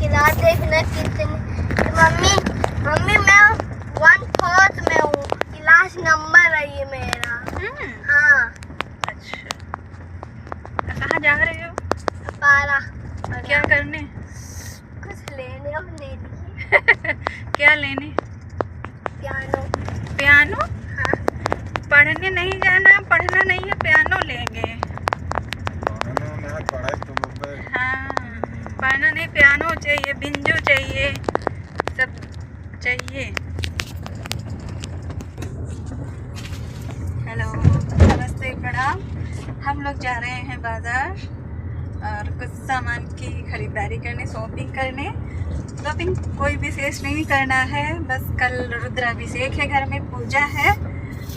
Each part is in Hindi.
क्लास देखना कितनी। मम्मी मम्मी मैं 1/4 में हूँ, क्लास नंबर है ये मेरा। हाँ। अच्छा, कहाँ जा रहे हो? पारा। क्या करने? कुछ लेने अब ले लीजिए। क्या लेने? पियानो। पियानो? हाँ। पढ़ने नहीं जाना, पढ़ना नहीं है, पियानो लेंगे। हाँ, पढ़ना नहीं, पियानो चाहिए, बिंजो चाहिए, सब चाहिए। हेलो, नमस्ते, प्रणाम। हम लोग जा रहे हैं बाजार और कुछ सामान की खरीदारी करने, शॉपिंग करने। शॉपिंग कोई विशेष नहीं करना है, बस कल रुद्राभिषेक है, घर में पूजा है,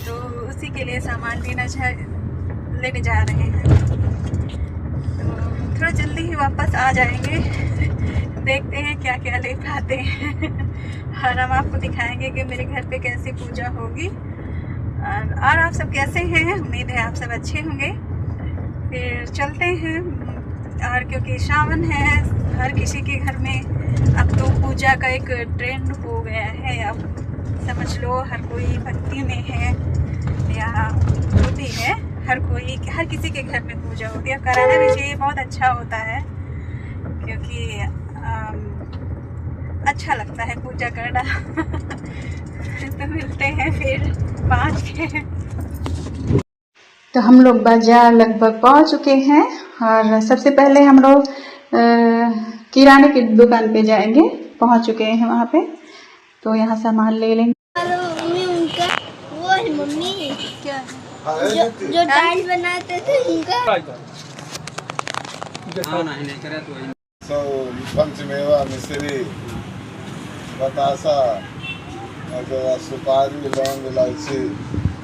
तो उसी के लिए सामान लेने जा रहे हैं। तो थोड़ा जल्दी ही वापस आ जाएंगे। देखते हैं क्या क्या ले पाते हैं और हम आपको दिखाएंगे कि मेरे घर पे कैसी पूजा होगी। और आप सब कैसे हैं? उम्मीद है आप सब अच्छे होंगे। फिर चलते हैं। और क्योंकि श्रावण है, हर किसी के घर में अब तो पूजा का एक ट्रेंड हो गया है। अब समझ लो हर कोई भक्ति में है या जो भी है, हर किसी के घर में पूजा होती है। कराना भी चाहिए, बहुत अच्छा होता है, क्योंकि अच्छा लगता है पूजा करना। तो मिलते हैं फिर 5 के। तो हम लोग बाजार लगभग पहुंच चुके हैं और सबसे पहले हम लोग किराने की दुकान पे जाएंगे। पहुंच चुके हैं वहां पे, तो यहाँ सामान ले लेंगे। हेलो मम्मी, उनका वो है मम्मी क्या जो टाइल्स बनाते थे उनका। पंचमेवा, मिश्री, बतासा, सुपारी, लौंग, इलायची,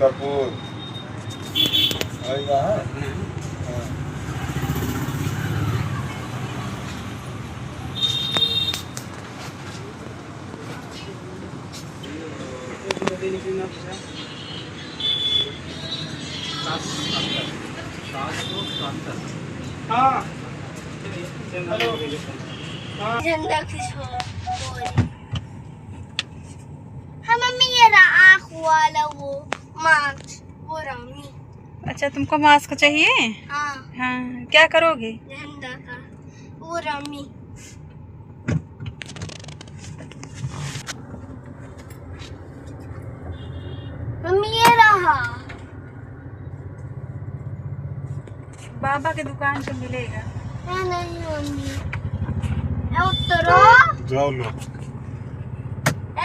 कपूर, झंडा खिसो। हाँ मम्मी, ये रहा आँख वाला वो मास्क, वो रामी। अच्छा, तुमको मास्क चाहिए? हाँ। हाँ, क्या करोगे? झंडा का वो रामी। मम्मी ये रहा। बाबा के दुकान पे मिलेगा। नहीं मम्मी, उतरो।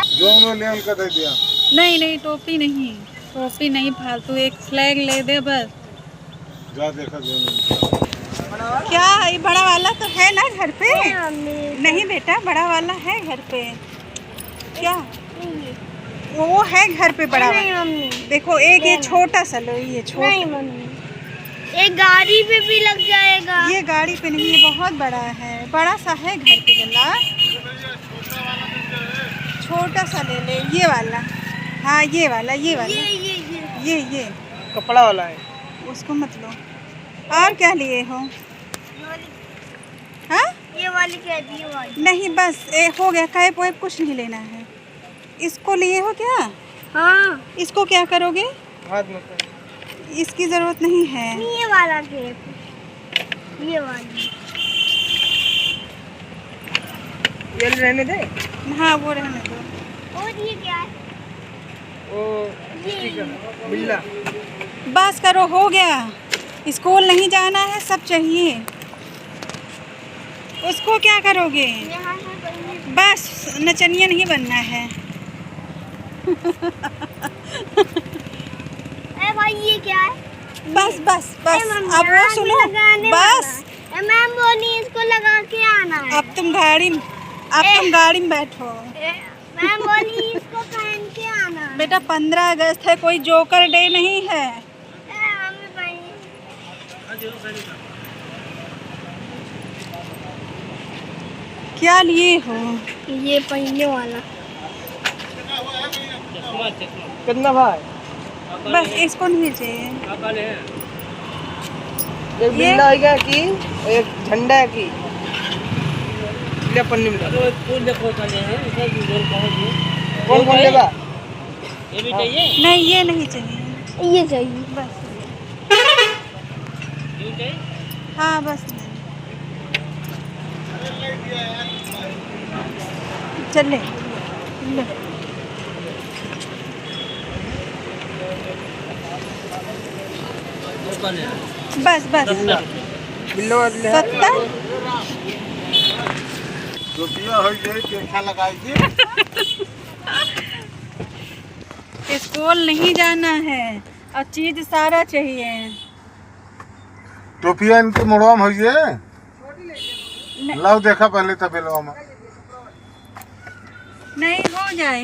जो ले उनका दे दिया। नहीं, टोपी नहीं, फालतू एक फ्लैग ले दे बस। जा देखा क्या है, ये बड़ा वाला तो है ना घर पे? मम्मी नहीं बेटा, बड़ा वाला है घर पे। क्या वो है घर पे बड़ा नहीं वाला? मम्मी, देखो एक ये छोटा सा लो, ये छोटा। नहीं मम्मी, एक गाड़ी पे भी लग जाएगा। ये गाड़ी पे नहीं, ये बहुत बड़ा है, बड़ा सा है घर पे लल्ला। छोटा सा ले ले, ये वाला। हाँ, ये वाला ये कपड़ा वाला है। उसको मत लो। और क्या लिए हो? हाँ, ये वाली क्या है? ये वाली नहीं, बस हो गया, कैप वैप कुछ नहीं लेना है। इसको लिए हो क्या? हाँ। इसको क्या करोगे? हाथ में इसकी जरूरत नहीं है। ये वाला केप, ये वाली। ये रहने दे। हाँ, वो रहने दो। और ये क्या है? बिल्ला। बस करो, हो गया। स्कूल नहीं जाना है, सब चाहिए। उसको क्या करोगे? यहाँ से बनने। बस नचनिया नहीं बनना है। ए भाई, ये क्या है? बस मम्मी, अब वो आग सुनो, लगाने बस वाला। मैम बोली इसको लगा के आना है। अब तुम गाड़ी में बैठो। मैम बोली इसको पहन के आना है। बेटा 15 अगस्त है, कोई जोकर डे नहीं है। मम्मी पहनी। क्या लिए हो? ये पहनने वाला। कितना भाई? बस इसको नहीं चाहिए। एक बिल्ला है क्या की, एक झंडा है की। ले पन्नी में डाल। फूल देखो चले हैं इधर भी पहुंच गए। कौन कौन लेगा? ये भी चाहिए? नहीं ये नहीं चाहिए, ये चाहिए बस ये चाहिए? हाँ बस चले ले। वो कौन है? बस बस बिल्लो वाले ले। 70 रुपया हो जाए कैसा लगाइए। स्कूल नहीं जाना है और चीज सारा चाहिए। टोपिया इनके मुड़वा में हो जाए। लाओ देखा पहले तबेलवा में। नहीं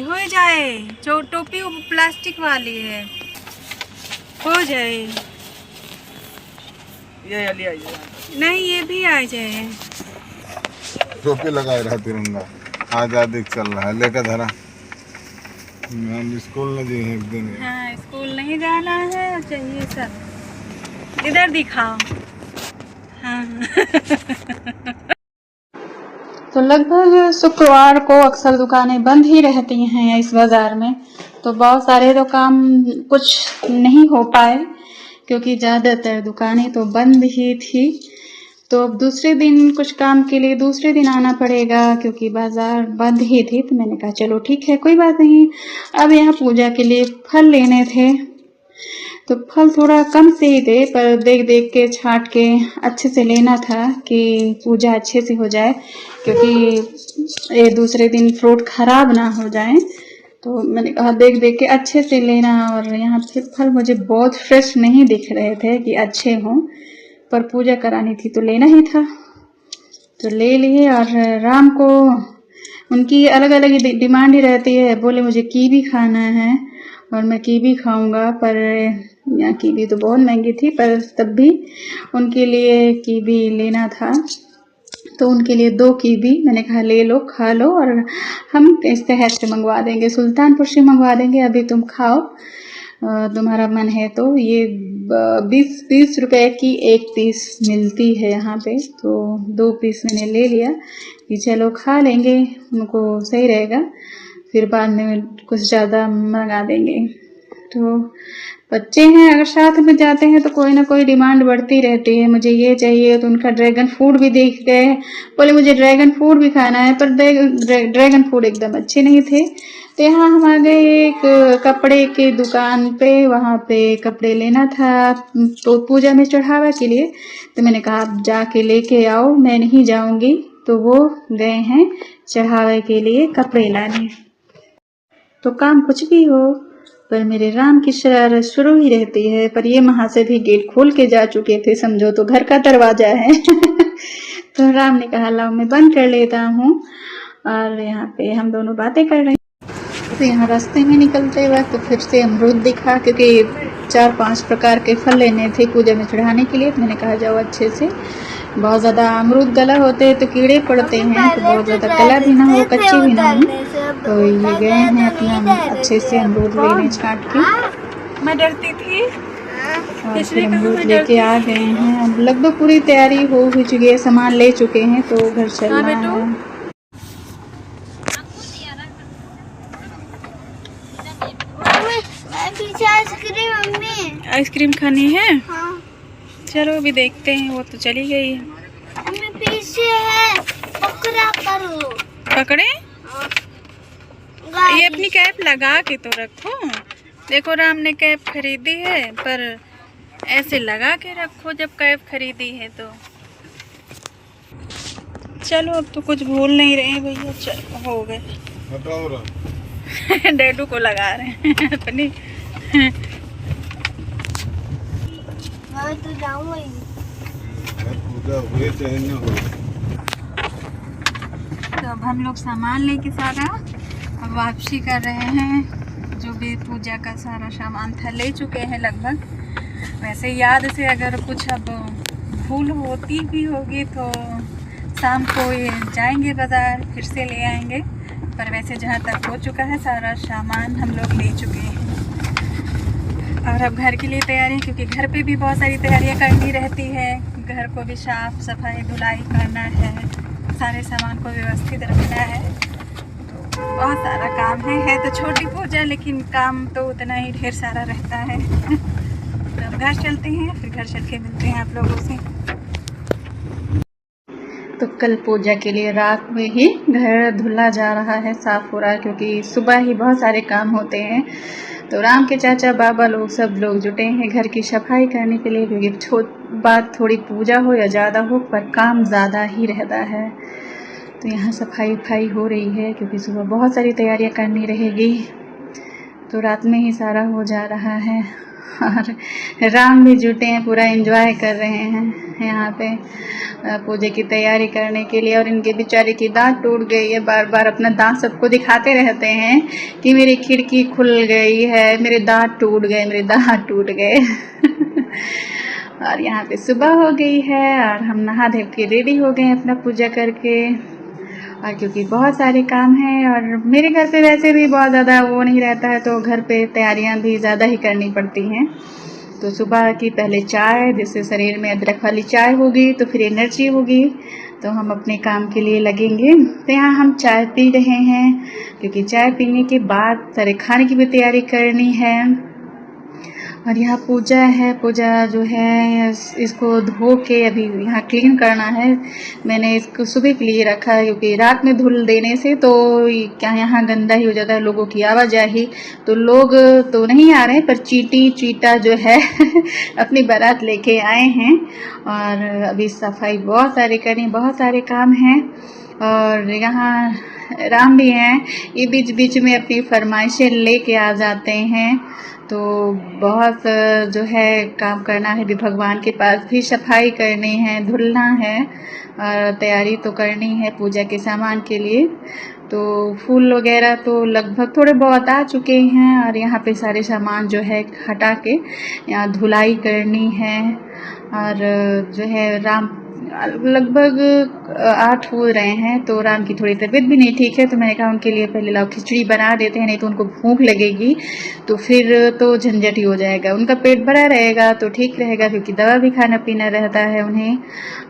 हो जाए जो टोपी वो प्लास्टिक वाली है, हो जाए। ये लिया ये। नहीं ये भी आ जाए। टोपी लगाए रहा तिरंगा आजादी चल रहा है लेकर धरा। हम स्कूल न जाए एक दिन। हाँ स्कूल नहीं जाना है और चाहिए सब। इधर दिखाओ। हाँ तो लगभग शुक्रवार को अक्सर दुकानें बंद ही रहती हैं इस बाजार में, तो बहुत सारे तो काम कुछ नहीं हो पाए क्योंकि ज़्यादातर दुकानें तो बंद ही थी। तो अब दूसरे दिन कुछ काम के लिए दूसरे दिन आना पड़ेगा क्योंकि बाजार बंद ही थी। तो मैंने कहा चलो ठीक है कोई बात नहीं। अब यहाँ पूजा के लिए फल लेने थे तो फल थोड़ा कम से ही थे, पर देख देख के छांट के अच्छे से लेना था कि पूजा अच्छे से हो जाए, क्योंकि ये दूसरे दिन फ्रूट खराब ना हो जाए। तो मैंने कहा देख देख के अच्छे से लेना। और यहाँ पे फल मुझे बहुत फ्रेश नहीं दिख रहे थे कि अच्छे हों, पर पूजा करानी थी तो लेना ही था तो ले लिए। और राम को उनकी अलग अलग डिमांड ही रहती है। बोले मुझे कीवी खाना है और मैं कीवी खाऊंगा, पर यहाँ कीवी तो बहुत महंगी थी, पर तब भी उनके लिए कीवी लेना था। तो उनके लिए 2 कीवी मैंने कहा ले लो खा लो, और हम इस शहर से मंगवा देंगे, सुल्तानपुर से मंगवा देंगे, अभी तुम खाओ तुम्हारा मन है तो। ये 20 रुपए की 1 पीस मिलती है यहाँ पे, तो 2 पीस मैंने ले लिया कि चलो खा लेंगे, उनको सही रहेगा, फिर बाद में कुछ ज़्यादा मंगा देंगे। तो बच्चे हैं अगर साथ में जाते हैं तो कोई ना कोई डिमांड बढ़ती रहती है, मुझे ये चाहिए। तो उनका ड्रैगन फ्रूट भी देख गए, बोले मुझे ड्रैगन फ्रूट भी खाना है, पर ड्रैगन फ्रूट एकदम अच्छे नहीं थे। तो यहाँ हम आ गए एक कपड़े की दुकान पे, वहाँ पे कपड़े लेना था तो पूजा में चढ़ावा के लिए। तो मैंने कहा आप जाके लेके आओ, मैं नहीं जाऊंगी। तो वो गए हैं चढ़ावे के लिए कपड़े लाने। तो काम कुछ भी हो पर मेरे राम की शरारत शुरू ही रहती है। पर ये वहां से भी गेट खोल के जा चुके थे, समझो तो घर का दरवाजा है। तो राम ने कहा लाओ मैं बंद कर लेता हूँ, और यहाँ पे हम दोनों बातें कर रहे हैं। तो यहाँ रास्ते में निकलते वक्त तो फिर से अमरूद दिखा, क्योंकि 4-5 प्रकार के फल लेने थे पूजा में चढ़ाने के लिए। तो मैंने कहा जाओ अच्छे से, बहुत ज़्यादा अमरूद गला होते हैं तो कीड़े पड़ते हैं, तो बहुत ज़्यादा गला भी ना हो कच्चे भी ना हो। तो ये गए हैं अपना अच्छे से अमरूद लेने छाट के। मैं डरती थी और फिर अमरूद लेके आ गए हैं। लगभग पूरी तैयारी हो चुकी है, सामान ले चुके हैं, तो घर चलना है। आइसक्रीम खानी है? हाँ। चलो अभी देखते हैं, वो तो चली गई है। पीछे है, पकड़ा करो। पकड़े? ये अपनी कैप लगा के तो रखो। देखो राम ने कैप खरीदी है, पर ऐसे लगा के रखो जब कैप खरीदी है तो। चलो अब तो कुछ भूल नहीं रहे भैया, चलो हो गए। डैडू को लगा रहे हैं अपनी। तो जाऊंगा ही। तो अब हम लोग सामान लेके सारा अब वापसी कर रहे हैं। जो भी पूजा का सारा सामान था ले चुके हैं लगभग। वैसे याद से अगर कुछ अब भूल होती भी होगी तो शाम को ये जाएंगे बाज़ार, फिर से ले आएंगे। पर वैसे जहाँ तक हो चुका है सारा सामान हम लोग ले चुके हैं। और अब घर के लिए तैयारी, क्योंकि घर पे भी बहुत सारी तैयारियाँ करनी रहती है। घर को भी साफ सफाई धुलाई करना है, सारे सामान को व्यवस्थित रखना है। तो बहुत सारा काम है तो छोटी पूजा, लेकिन काम तो उतना ही ढेर सारा रहता है। तो अब घर चलते हैं, फिर घर चल के मिलते हैं आप लोगों से। तो कल पूजा के लिए रात में ही घर धुला जा रहा है, साफ हो रहा है, क्योंकि सुबह ही बहुत सारे काम होते हैं। तो राम के चाचा बाबा लोग सब लोग जुटे हैं घर की सफाई करने के लिए, क्योंकि बात थोड़ी पूजा हो या ज़्यादा हो पर काम ज़्यादा ही रहता है। तो यहाँ सफाई हो रही है, क्योंकि सुबह बहुत सारी तैयारियाँ करनी रहेगी। तो रात में ही सारा हो जा रहा है। और राम भी जुटे हैं, पूरा एंजॉय कर रहे हैं यहाँ पे पूजा की तैयारी करने के लिए। और इनके बेचारे की दांत टूट गई है, बार बार अपना दांत सबको दिखाते रहते हैं कि मेरी खिड़की खुल गई है, मेरे दांत टूट गए, मेरे दांत टूट गए। और यहाँ पे सुबह हो गई है और हम नहा धो के रेडी हो गए अपना पूजा करके। और क्योंकि बहुत सारे काम हैं और मेरे घर पे वैसे भी बहुत ज़्यादा वो नहीं रहता है, तो घर पे तैयारियां भी ज़्यादा ही करनी पड़ती हैं। तो सुबह की पहले चाय, जिससे शरीर में अदरक वाली चाय होगी तो फिर एनर्जी होगी, तो हम अपने काम के लिए लगेंगे। तो यहाँ हम चाय पी रहे हैं, क्योंकि चाय पीने के बाद सारे खाने की भी तैयारी करनी है। और यहाँ पूजा है, पूजा जो है इसको धो के अभी यहाँ क्लीन करना है। मैंने इसको सुबह के लिए रखा है, क्योंकि रात में धुल देने से तो क्या यहाँ गंदा ही हो जाता है, लोगों की आवाजाही। तो लोग तो नहीं आ रहे हैं, पर चीटा जो है अपनी बारात लेके आए हैं। और अभी सफाई बहुत सारी करनी, बहुत सारे काम हैं। और यहाँ राम भी हैं, ये बीच बीच में अपनी फरमाइशें लेके आ जाते हैं। तो बहुत जो है काम करना है, भी भगवान के पास भी सफाई करनी है, धुलना है और तैयारी तो करनी है पूजा के सामान के लिए। तो फूल वगैरह तो लगभग थोड़े बहुत आ चुके हैं और यहाँ पे सारे सामान जो है हटा के यहाँ धुलाई करनी है। और जो है राम लगभग 8 हो रहे हैं, तो राम की थोड़ी तबीयत भी नहीं ठीक है, तो मैंने कहा उनके लिए पहले लाओ खिचड़ी बना देते हैं, नहीं तो उनको भूख लगेगी तो फिर तो झंझट ही हो जाएगा। उनका पेट भरा रहेगा तो ठीक रहेगा, क्योंकि दवा भी खाना पीना रहता है उन्हें।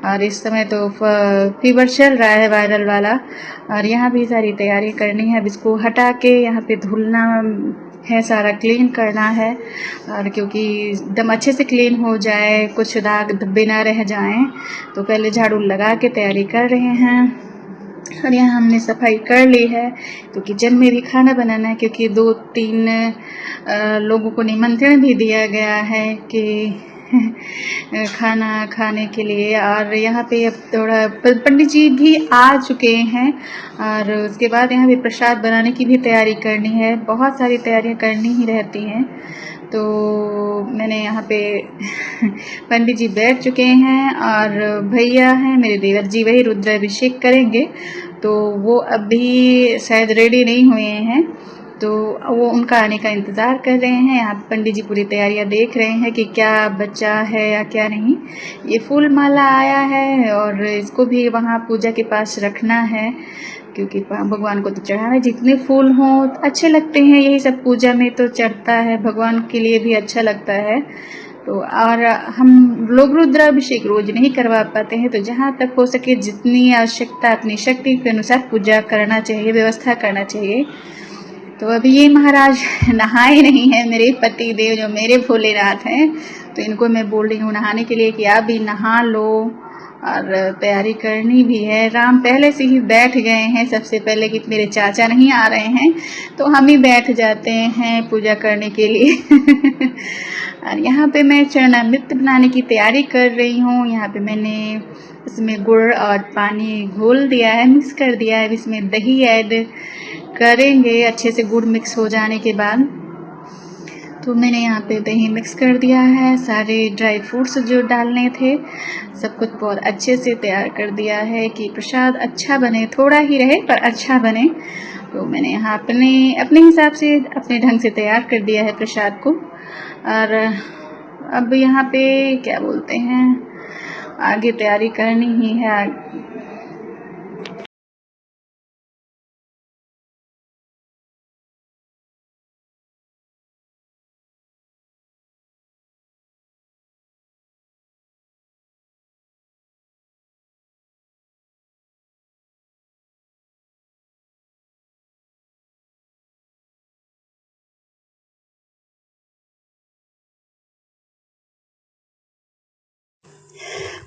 और इस समय तो फीवर चल रहा है वायरल वाला। और यहाँ भी सारी तैयारी करनी है, अब इसको हटा के यहाँ पे धुलना है, सारा क्लीन करना है। और क्योंकि एकदम अच्छे से क्लीन हो जाए, कुछ दाग धब्बे ना रह जाएं, तो पहले झाड़ू लगा के तैयारी कर रहे हैं। और यहाँ हमने सफाई कर ली है, तो किचन में भी खाना बनाना है, क्योंकि 2-3 लोगों को निमंत्रण भी दिया गया है कि खाना खाने के लिए। और यहाँ पे अब थोड़ा पंडित जी भी आ चुके हैं, और उसके बाद यहाँ पे प्रसाद बनाने की भी तैयारी करनी है, बहुत सारी तैयारियाँ करनी ही रहती हैं। तो मैंने यहाँ पे पंडित जी बैठ चुके हैं और भैया हैं मेरे देवर जी, वही रुद्राभिषेक करेंगे, तो वो अभी शायद रेडी नहीं हुए हैं, तो वो उनका आने का इंतज़ार कर रहे हैं। यहाँ पंडित जी पूरी तैयारियां देख रहे हैं कि क्या बचा है या क्या नहीं। ये फूल माला आया है और इसको भी वहाँ पूजा के पास रखना है, क्योंकि भगवान को तो चढ़ाना, जितने फूल हों अच्छे लगते हैं, यही सब पूजा में तो चढ़ता है, भगवान के लिए भी अच्छा लगता है। तो और हम लोग रुद्राभिषेक रोज नहीं करवा पाते हैं, तो जहाँ तक हो सके जितनी आवश्यकता अपनी शक्ति के अनुसार पूजा करना चाहिए, व्यवस्था करना चाहिए। तो अभी ये महाराज नहाए नहीं हैं, मेरे पति देव जो मेरे भोलेनाथ हैं, तो इनको मैं बोल रही हूँ नहाने के लिए कि आप भी नहा लो और तैयारी करनी भी है। राम पहले से ही बैठ गए हैं सबसे पहले, कि मेरे चाचा नहीं आ रहे हैं तो हम ही बैठ जाते हैं पूजा करने के लिए। और यहाँ पे मैं चरणामृत बनाने की तैयारी कर रही हूँ। यहाँ पे मैंने इसमें गुड़ और पानी घोल दिया है, मिक्स कर दिया है, इसमें दही ऐड करेंगे अच्छे से, गुड़ मिक्स हो जाने के बाद। तो मैंने यहाँ पे दही मिक्स कर दिया है, सारे ड्राई फ्रूट्स जो डालने थे सब कुछ बहुत अच्छे से तैयार कर दिया है कि प्रसाद अच्छा बने, थोड़ा ही रहे पर अच्छा बने। तो मैंने यहाँ अपने हिसाब से अपने ढंग से तैयार कर दिया है प्रसाद को। और अब यहाँ पे क्या बोलते हैं, आगे तैयारी करनी ही है।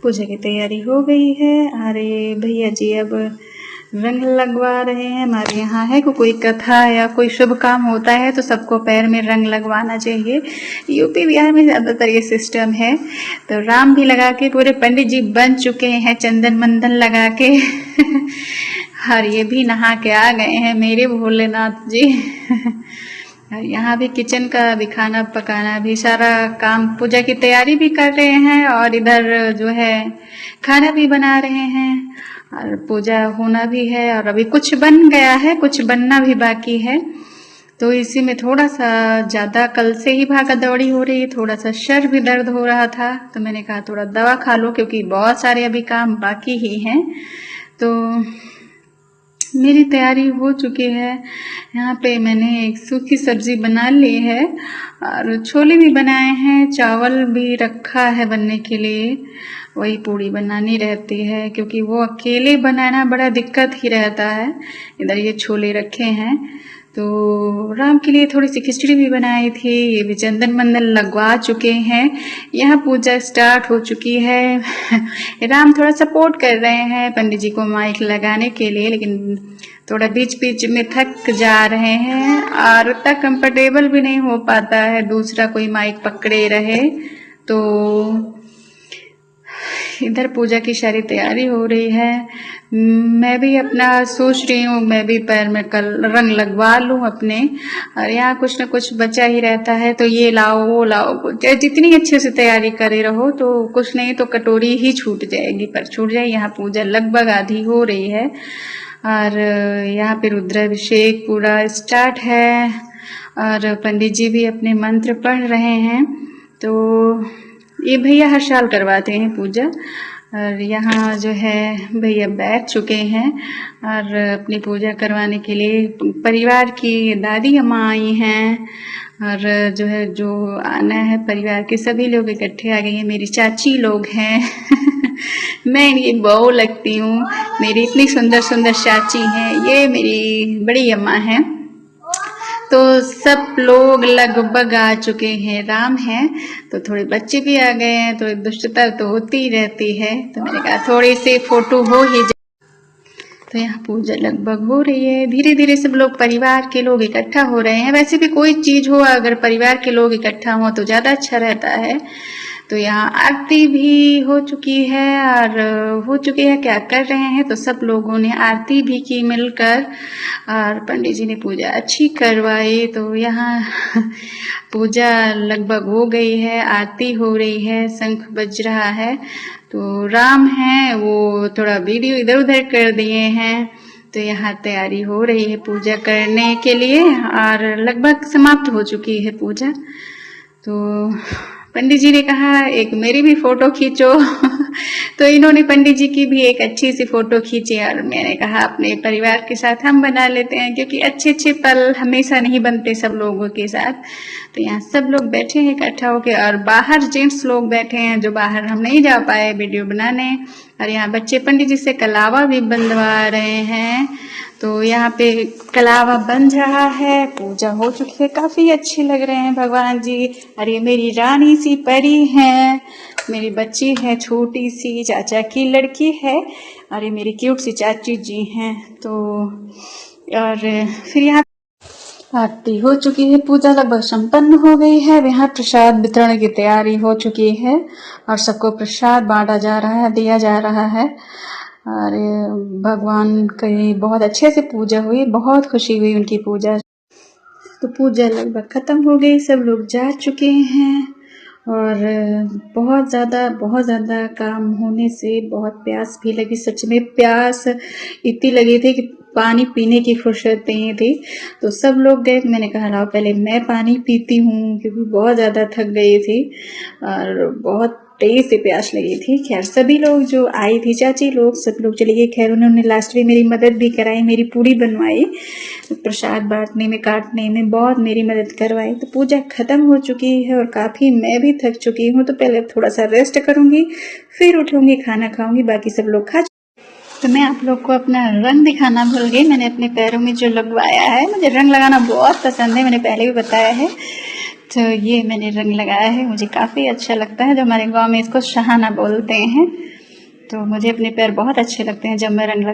पूजा की तैयारी हो गई है। अरे भैया जी अब रंग लगवा रहे हैं। हमारे यहाँ है कोई कथा या कोई शुभ काम होता है तो सबको पैर में रंग लगवाना चाहिए। यूपी बिहार में ज़्यादातर ये सिस्टम है। तो राम भी लगा के पूरे पंडित जी बन चुके हैं चंदन मंदन लगा के और ये भी नहा के आ गए हैं मेरे भोलेनाथ जी। और यहाँ भी किचन का भी खाना पकाना भी सारा काम, पूजा की तैयारी भी कर रहे हैं और इधर जो है खाना भी बना रहे हैं और पूजा होना भी है। और अभी कुछ बन गया है, कुछ बनना भी बाकी है। तो इसी में थोड़ा सा ज़्यादा कल से ही भागा दौड़ी हो रही है, थोड़ा सा सर भी दर्द हो रहा था तो मैंने कहा थोड़ा दवा खा लो क्योंकि बहुत सारे अभी काम बाकी ही हैं। तो मेरी तैयारी हो चुकी है। यहाँ पे मैंने एक सूखी सब्जी बना ली है और छोले भी बनाए हैं, चावल भी रखा है बनने के लिए। वही पूड़ी बनानी रहती है क्योंकि वो अकेले बनाना बड़ा दिक्कत ही रहता है। इधर ये छोले रखे हैं। तो राम के लिए थोड़ी सी खिचड़ी भी बनाई थी। ये भी चंदन मंदन लगवा चुके हैं। यहाँ पूजा स्टार्ट हो चुकी है। राम थोड़ा सपोर्ट कर रहे हैं पंडित जी को माइक लगाने के लिए, लेकिन थोड़ा बीच बीच में थक जा रहे हैं और उतना कंफर्टेबल भी नहीं हो पाता है दूसरा कोई माइक पकड़े रहे। तो इधर पूजा की सारी तैयारी हो रही है। मैं भी अपना सोच रही हूँ मैं भी पैर में कल रंग लगवा लूँ अपने। और यहाँ कुछ न कुछ बचा ही रहता है तो ये लाओ वो लाओ, जितनी अच्छे से तैयारी करे रहो तो कुछ नहीं तो कटोरी ही छूट जाएगी, पर छूट जाए। यहाँ पूजा लगभग आधी हो रही है और यहाँ पे रुद्राभिषेक पूरा स्टार्ट है और पंडित जी भी अपने मंत्र पढ़ रहे हैं। तो ये भैया हर साल करवाते हैं पूजा। और यहाँ जो है भैया बैठ चुके हैं और अपनी पूजा करवाने के लिए परिवार की दादी अम्मा आई हैं और जो है जो आना है परिवार के सभी लोग इकट्ठे आ गए हैं। मेरी चाची लोग हैं मैं इनकी बहू लगती हूँ। मेरी इतनी सुंदर सुंदर चाची हैं। ये मेरी बड़ी अम्मा हैं। तो सब लोग लगभग आ चुके हैं। राम है तो थोड़े बच्चे भी आ गए हैं तो दुष्टता तो होती ही रहती है। तो मैंने कहा थोड़ी सी फोटो हो ही जाए। तो यहाँ पूजा लगभग हो रही है। धीरे धीरे सब लोग परिवार के लोग इकट्ठा हो रहे हैं। वैसे भी कोई चीज़ हो अगर परिवार के लोग इकट्ठा हो तो ज़्यादा अच्छा रहता है। तो यहाँ आरती भी हो चुकी है और हो चुकी है क्या कर रहे हैं तो सब लोगों ने आरती भी की मिलकर और पंडित जी ने पूजा अच्छी करवाई। तो यहाँ पूजा लगभग हो गई है, आरती हो रही है, शंख बज रहा है। तो राम हैं वो थोड़ा वीडियो इधर उधर कर दिए हैं। तो यहाँ तैयारी हो रही है पूजा करने के लिए और लगभग समाप्त हो चुकी है पूजा। तो पंडित जी ने कहा एक मेरी भी फोटो खींचो तो इन्होंने पंडित जी की भी एक अच्छी सी फोटो खींची और मैंने कहा अपने परिवार के साथ हम बना लेते हैं क्योंकि अच्छे अच्छे पल हमेशा नहीं बनते सब लोगों के साथ। तो यहाँ सब लोग बैठे हैं इकट्ठा होके और बाहर जेंट्स लोग बैठे हैं जो बाहर हम नहीं जा पाए वीडियो बनाने। और यहाँ बच्चे पंडित जी से कलावा भी बंधवा रहे हैं। तो यहाँ पे कलावा बन रहा है। पूजा हो चुकी है, काफी अच्छे लग रहे हैं भगवान जी। और ये मेरी रानी सी परी है, मेरी बच्ची है छोटी सी, चाचा की लड़की है और ये मेरी क्यूट सी चाची जी हैं। तो और फिर यहाँ आरती हो चुकी है, पूजा लगभग संपन्न हो गई है। यहाँ प्रसाद वितरण की तैयारी हो चुकी है और सबको प्रसाद बांटा जा रहा है, दिया जा रहा है। और भगवान की बहुत अच्छे से पूजा हुई, बहुत खुशी हुई उनकी पूजा। तो पूजा लगभग खत्म हो गई, सब लोग जा चुके हैं और बहुत ज़्यादा काम होने से बहुत प्यास भी लगी। सच में प्यास इतनी लगी थी कि पानी पीने की फुर्सत नहीं थी। तो सब लोग गए, मैंने कहा लाओ पहले मैं पानी पीती हूँ क्योंकि बहुत ज़्यादा थक गई थी और बहुत तेज से प्यास लगी थी। खैर सभी लोग जो आई थी, चाची लोग सब लोग चले गए। खैर उन्होंने लास्ट में मेरी मदद भी कराई, मेरी पूरी बनवाई, प्रसाद बांटने में काटने में बहुत मेरी मदद करवाई। तो पूजा खत्म हो चुकी है और काफ़ी मैं भी थक चुकी हूँ। तो पहले थोड़ा सा रेस्ट करूँगी, फिर उठूँगी, खाना खाऊँगी, बाकी सब लोग खा। तो मैं आप लोग को अपना रंग दिखाना भूल गई। मैंने अपने पैरों में जो लगवाया है, मुझे रंग लगाना बहुत पसंद है, मैंने पहले भी बताया है। तो ये मैंने रंग लगाया है, मुझे काफ़ी अच्छा लगता है। जो हमारे गांव में इसको शहाना बोलते हैं। तो मुझे अपने पैर बहुत अच्छे लगते हैं जब मैं रंग लगा